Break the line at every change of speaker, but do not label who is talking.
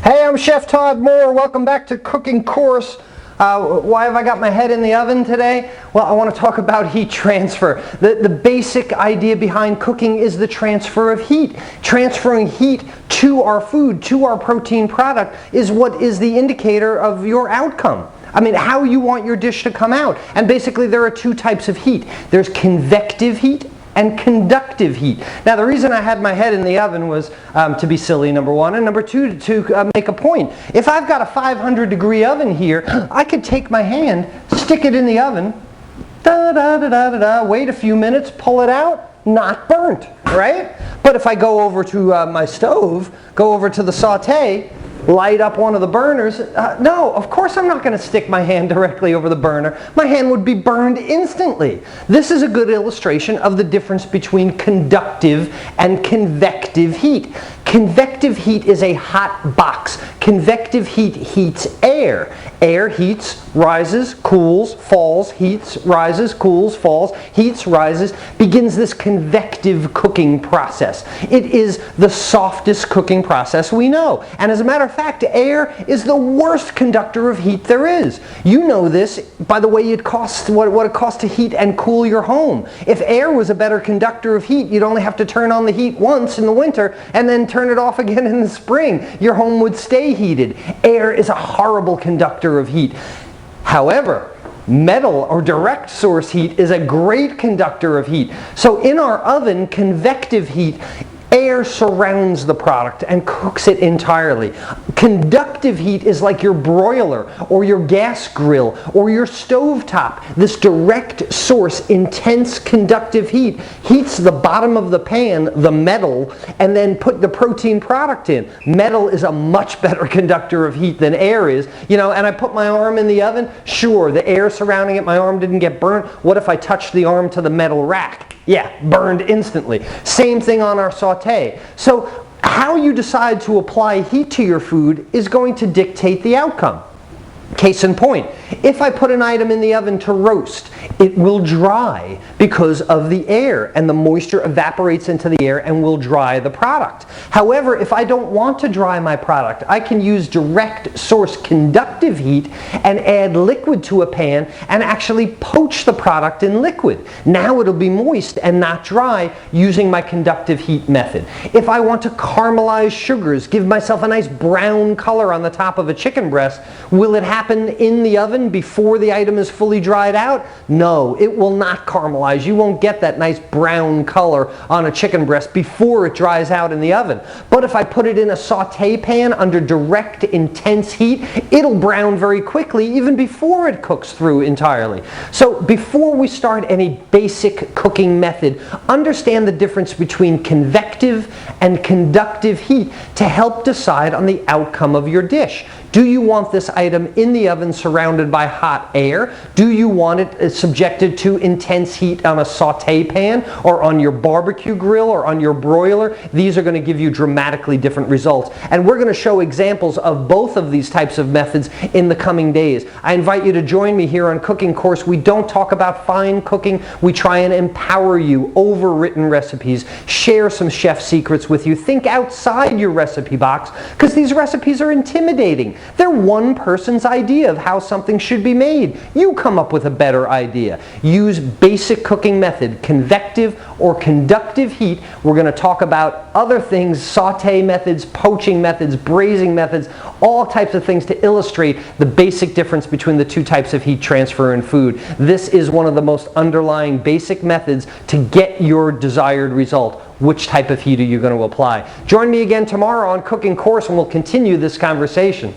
Hey, I'm Chef Todd Moore. Welcome back to Cooking Coarse. Why have I got my head in the oven today? Well, I want to talk about heat transfer. The basic idea behind cooking is the transfer of heat. Transferring heat to our food, to our protein product, is what is the indicator of your outcome. I mean, how you want your dish to come out. And basically there are two types of heat. There's convective heat and conductive heat. Now, the reason I had my head in the oven was to be silly, number one, and number two, to make a point. If I've got a 500-degree oven here, I could take my hand, stick it in the oven, wait a few minutes, pull it out, not burnt, right? But if I go over to my stove, go over to the saute, light up one of the burners, no, of course I'm not going to stick my hand directly over the burner. My hand would be burned instantly. This is a good illustration of the difference between conductive and convective heat. Convective heat is a hot box. Convective heat heats air. Air heats, rises, cools, falls, heats, rises, cools, falls, heats, rises, begins this convective cooking process. It is the softest cooking process we know. And as a matter of fact, air is the worst conductor of heat there is. You know this by the way it costs, what it costs to heat and cool your home. If air was a better conductor of heat, you'd only have to turn on the heat once in the winter and then turn it off again in the spring. Your home would stay heated. Air is a horrible conductor of heat. However, metal or direct source heat is a great conductor of heat. So in our oven, convective heat, air surrounds the product and cooks it entirely. Conductive heat is like your broiler or your gas grill or your stovetop. This direct source, intense conductive heat, heats the bottom of the pan, the metal, and then put the protein product in. Metal is a much better conductor of heat than air is. You know, and I put my arm in the oven, sure, the air surrounding it, my arm didn't get burnt. What if I touched the arm to the metal rack? Yeah, burned instantly. Same thing on our saute. So how you decide to apply heat to your food is going to dictate the outcome. Case in point, if I put an item in the oven to roast, it will dry because of the air, and the moisture evaporates into the air and will dry the product. However, if I don't want to dry my product, I can use direct source conductive heat and add liquid to a pan and actually poach the product in liquid. Now it'll be moist and not dry using my conductive heat method. If I want to caramelize sugars, give myself a nice brown color on the top of a chicken breast, will it happen in the oven before the item is fully dried out? No, it will not caramelize. You won't get that nice brown color on a chicken breast before it dries out in the oven. But if I put it in a saute pan under direct, intense heat, it'll brown very quickly even before it cooks through entirely. So before we start any basic cooking method, understand the difference between convective and conductive heat to help decide on the outcome of your dish. Do you want this item in the oven surrounded by hot air? Do you want it subjected to intense heat on a saute pan or on your barbecue grill or on your broiler? These are going to give you dramatically different results. And we're going to show examples of both of these types of methods in the coming days. I invite you to join me here on Cooking Course. We don't talk about fine cooking. We try and empower you over written recipes, share some chef secrets with you. Think outside your recipe box because these recipes are intimidating. They're one person's idea of how something should be made. You come up with a better idea. Use basic cooking method, convective or conductive heat. We're going to talk about other things, saute methods, poaching methods, braising methods, all types of things to illustrate the basic difference between the two types of heat transfer in food. This is one of the most underlying basic methods to get your desired result. Which type of heat are you going to apply? Join me again tomorrow on Cooking Course and we'll continue this conversation.